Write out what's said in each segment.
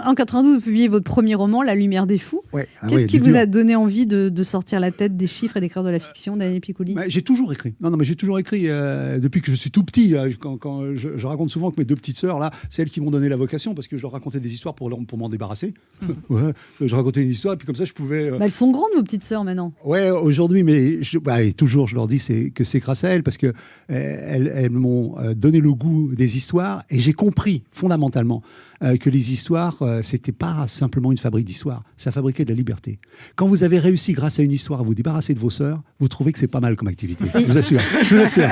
En 92, vous publiez votre premier roman, La Lumière des Fous. Ouais. Qu'est-ce qui vous a donné envie de sortir la tête des chiffres et d'écrire de la fiction, Daniel Piccoli? J'ai toujours écrit. Non, mais j'ai toujours écrit depuis que je suis tout petit. Quand je raconte souvent que mes deux petites sœurs, là, c'est elles qui m'ont donné la vocation parce que je leur racontais des histoires pour m'en débarrasser. Ouais, je racontais une histoire et puis comme ça, je pouvais... Elles sont grandes, vos petites sœurs, maintenant. Ouais, aujourd'hui, mais et toujours, je leur dis que c'est grâce à elles parce que elles m'ont donné le goût des histoires et j'ai compris fondamentalement que les histoires, c'était pas simplement une fabrique d'histoires, ça fabriquait de la liberté. Quand vous avez réussi, grâce à une histoire, à vous débarrasser de vos sœurs, vous trouvez que c'est pas mal comme activité. Je vous assure.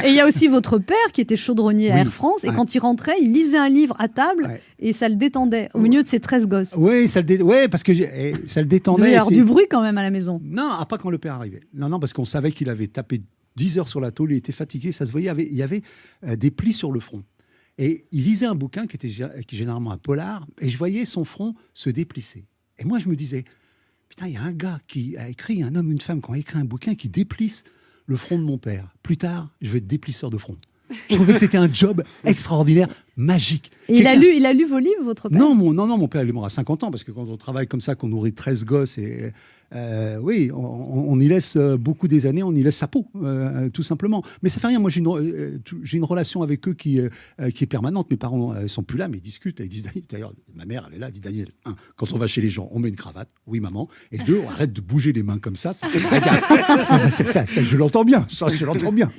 Et il y a aussi votre père qui était chaudronnier à Air France et quand il rentrait, il lisait un livre à table et ça le détendait au milieu de ses 13 gosses. Oui, parce que ça le détendait. Il devait y avoir du bruit quand même à la maison. Non, pas quand le père arrivait. Non, parce qu'on savait qu'il avait tapé 10 heures sur la tôle, il était fatigué, ça se voyait, il y avait des plis sur le front. Et il lisait un bouquin qui est généralement un polar, et je voyais son front se déplisser. Et moi, je me disais, putain, il y a un gars qui a écrit, un homme, une femme, qui ont écrit un bouquin qui déplisse le front de mon père. Plus tard, je vais être déplisseur de front. Je trouvais que c'était un job extraordinaire, magique. Et il a lu vos livres, votre père? Non, mon père, il est mort à 50 ans, parce que quand on travaille comme ça, qu'on nourrit 13 gosses, oui, on y laisse beaucoup des années, on y laisse sa peau, tout simplement. Mais ça fait rien, moi j'ai une relation avec eux qui est permanente. Mes parents ne sont plus là, mais ils discutent, ils disent, d'ailleurs, ma mère, elle est là, elle dit, Daniel, quand on va chez les gens, on met une cravate, oui maman, et deux, on arrête de bouger les mains comme ça regarde. Ça, je l'entends bien, je l'entends bien.